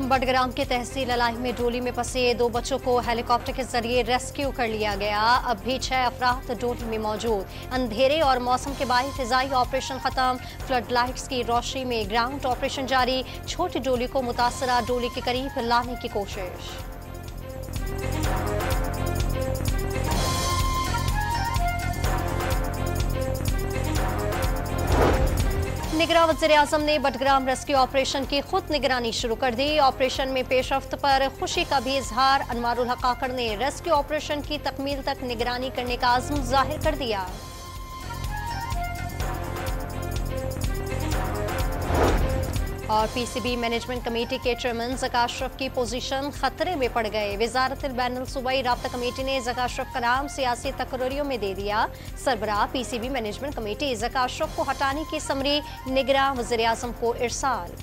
बडग्राम की तहसील अलाई में डोली में फंसे 2 बच्चों को हेलीकॉप्टर के जरिए रेस्क्यू कर लिया गया। अब भी 6 अफराद डोली में मौजूद। अंधेरे और मौसम के बाद फिजाई ऑपरेशन खत्म। फ्लड लाइट्स की रोशनी में ग्राउंड ऑपरेशन जारी। छोटी डोली को मुतासरा डोली के करीब लाने की कोशिश। निगरां वज़ीर-ए-आज़म ने बडग्राम रेस्क्यू ऑपरेशन की खुद निगरानी शुरू कर दी। ऑपरेशन में पेशरफ्त पर खुशी का भी इजहार। अनवारुल हक काकड़ ने रेस्क्यू ऑपरेशन की तकमील तक निगरानी करने का अज़्म जाहिर कर दिया। और पीसीबी मैनेजमेंट कमेटी के चेयरमैन ज़का अशरफ की पोजीशन खतरे में पड़ गए। वज़ारत बैनुल सूबाई राब्ता कमेटी ने ज़का अशरफ का नाम सियासी तकरीरों में दे दिया। सरबराह PCB management committee Zaka Ashraf को हटाने की समरी निगरां वज़ीर-ए-आज़म को इरसाल।